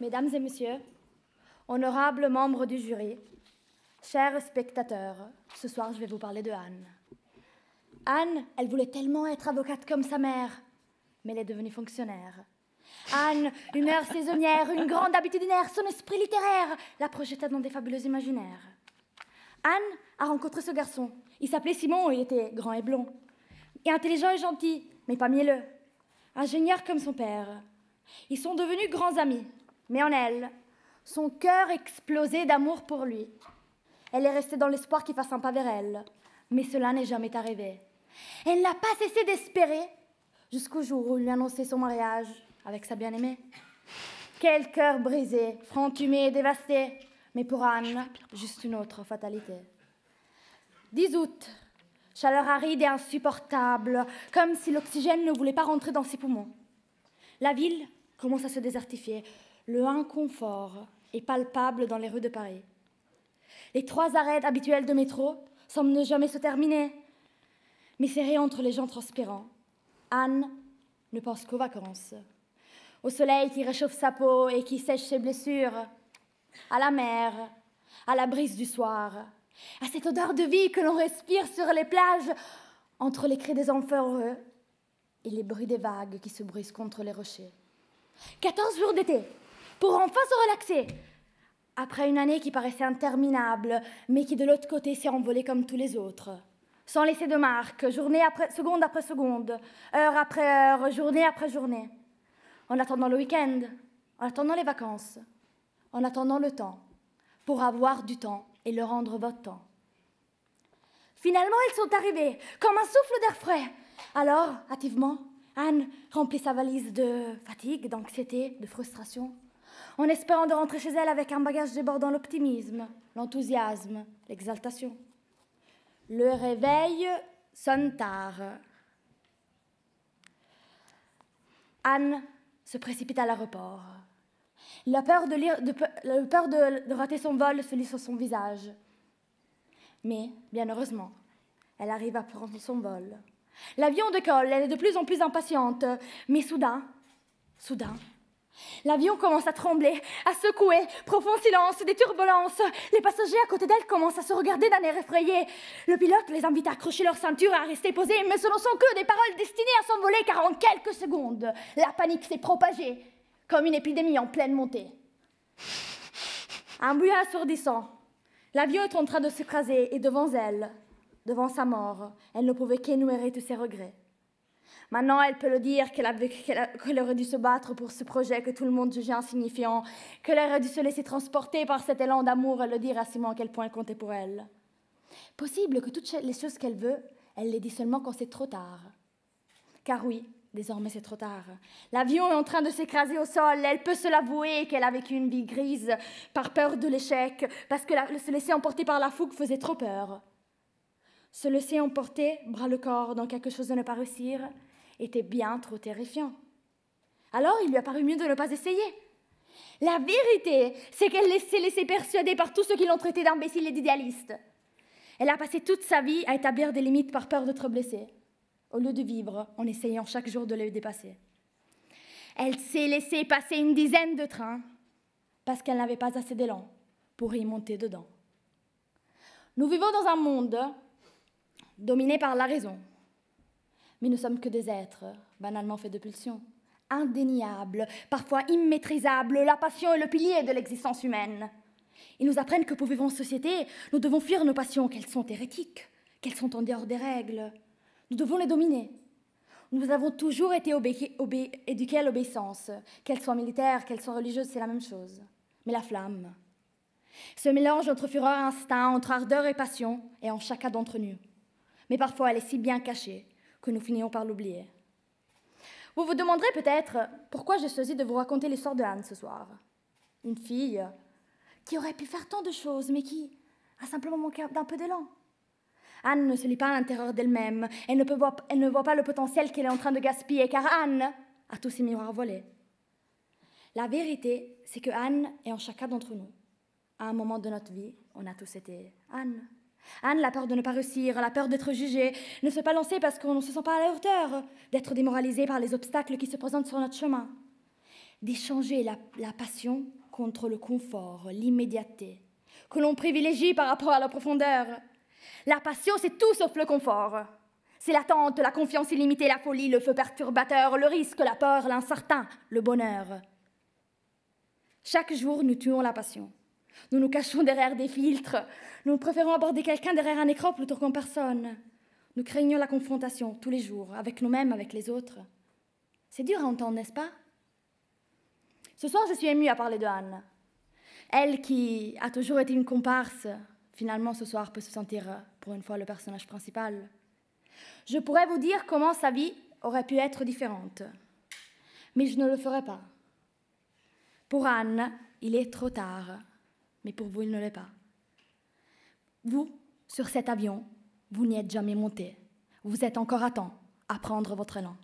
Mesdames et messieurs, honorables membres du jury, chers spectateurs, ce soir je vais vous parler de Anne. Anne, elle voulait tellement être avocate comme sa mère, mais elle est devenue fonctionnaire. Anne, une mère saisonnière, une grande habitudinaire, son esprit littéraire la projeta dans des fabuleux imaginaires. Anne a rencontré ce garçon. Il s'appelait Simon et il était grand et blond. Et intelligent et gentil, mais pas mielleux. Ingénieur comme son père. Ils sont devenus grands amis. Mais en elle, son cœur explosait d'amour pour lui. Elle est restée dans l'espoir qu'il fasse un pas vers elle. Mais cela n'est jamais arrivé. Elle n'a pas cessé d'espérer jusqu'au jour où il lui annonçait son mariage avec sa bien-aimée. Quel cœur brisé, frantumé, dévasté. Mais pour Anne, juste une autre fatalité. 10 août, chaleur aride et insupportable, comme si l'oxygène ne voulait pas rentrer dans ses poumons. La ville commence à se désertifier. Le inconfort est palpable dans les rues de Paris. Les 3 arrêts habituels de métro semblent ne jamais se terminer. Mais serrés entre les gens transpirants, Anne ne pense qu'aux vacances, au soleil qui réchauffe sa peau et qui sèche ses blessures, à la mer, à la brise du soir, à cette odeur de vie que l'on respire sur les plages, entre les cris des enfants heureux et les bruits des vagues qui se brisent contre les rochers. 14 jours d'été, pour enfin se relaxer, après une année qui paraissait interminable, mais qui de l'autre côté s'est envolée comme tous les autres, sans laisser de marque, seconde après seconde, heure après heure, journée après journée, en attendant le week-end, en attendant les vacances, en attendant le temps, pour avoir du temps et le rendre votre temps. Finalement, ils sont arrivés, comme un souffle d'air frais. Alors, hâtivement, Anne remplit sa valise de fatigue, d'anxiété, de frustration, en espérant de rentrer chez elle avec un bagage débordant l'optimisme, l'enthousiasme, l'exaltation. Le réveil sonne tard. Anne se précipite à l'aéroport. La peur de rater son vol se lit sur son visage. Mais, bien heureusement, elle arrive à prendre son vol. L'avion décolle, elle est de plus en plus impatiente. Mais soudain, l'avion commence à trembler, à secouer, profond silence, des turbulences. Les passagers à côté d'elle commencent à se regarder d'un air effrayé. Le pilote les invite à accrocher leur ceinture et à rester posés, mais ce ne sont que des paroles destinées à s'envoler, car en quelques secondes, la panique s'est propagée, comme une épidémie en pleine montée. Un bruit assourdissant. L'avion est en train de s'écraser et devant elle, devant sa mort, elle ne pouvait qu'énumérer tous ses regrets. Maintenant, elle peut le dire qu'elle aurait dû se battre pour ce projet que tout le monde jugeait insignifiant, qu'elle aurait dû se laisser transporter par cet élan d'amour et le dire à Simon à quel point il comptait pour elle. Possible que toutes les choses qu'elle veut, elle les dit seulement quand c'est trop tard. Car oui, désormais c'est trop tard. L'avion est en train de s'écraser au sol. Elle peut se l'avouer qu'elle a vécu une vie grise par peur de l'échec, parce que se laisser emporter par la fougue faisait trop peur. Se laisser emporter, bras le corps, dans quelque chose de ne pas réussir, était bien trop terrifiant. Alors il lui a paru mieux de ne pas essayer. La vérité, c'est qu'elle s'est laissée persuader par tous ceux qui l'ont traitée d'imbécile et d'idéaliste. Elle a passé toute sa vie à établir des limites par peur d'être blessée, au lieu de vivre en essayant chaque jour de les dépasser. Elle s'est laissée passer une dizaine de trains parce qu'elle n'avait pas assez d'élan pour y monter dedans. Nous vivons dans un monde dominé par la raison, mais nous sommes que des êtres banalement faits de pulsions, indéniables, parfois immaîtrisables. La passion est le pilier de l'existence humaine. Ils nous apprennent que pour vivre en société, nous devons fuir nos passions, qu'elles sont hérétiques, qu'elles sont en dehors des règles. Nous devons les dominer. Nous avons toujours été éduqués à l'obéissance, qu'elle soit militaire, qu'elle soit religieuse, c'est la même chose. Mais la flamme, ce mélange entre fureur et instinct, entre ardeur et passion, est en chacun d'entre nous. Mais parfois, elle est si bien cachée que nous finissons par l'oublier. Vous vous demanderez peut-être pourquoi j'ai choisi de vous raconter l'histoire de Anne ce soir. Une fille qui aurait pu faire tant de choses, mais qui a simplement manqué d'un peu d'élan. Anne ne se lit pas à l'intérieur d'elle-même. Elle ne voit pas le potentiel qu'elle est en train de gaspiller, car Anne a tous ses miroirs volés. La vérité, c'est que Anne est en chacun d'entre nous. À un moment de notre vie, on a tous été Anne. Anne, la peur de ne pas réussir, la peur d'être jugée, ne se pas lancer parce qu'on ne se sent pas à la hauteur, d'être démoralisé par les obstacles qui se présentent sur notre chemin. d'échanger la passion contre le confort, l'immédiateté, que l'on privilégie par rapport à la profondeur. La passion, c'est tout sauf le confort. C'est l'attente, la confiance illimitée, la folie, le feu perturbateur, le risque, la peur, l'incertain, le bonheur. Chaque jour, nous tuons la passion. Nous nous cachons derrière des filtres. Nous préférons aborder quelqu'un derrière un écran plutôt qu'en personne. Nous craignons la confrontation tous les jours, avec nous-mêmes, avec les autres. C'est dur à entendre, n'est-ce pas? Ce soir, je suis émue à parler de Anne. Elle qui a toujours été une comparse, finalement, ce soir, peut se sentir, pour une fois, le personnage principal. Je pourrais vous dire comment sa vie aurait pu être différente, mais je ne le ferai pas. Pour Anne, il est trop tard, mais pour vous, il ne l'est pas. Vous, sur cet avion, vous n'y êtes jamais monté. Vous êtes encore à temps à prendre votre élan.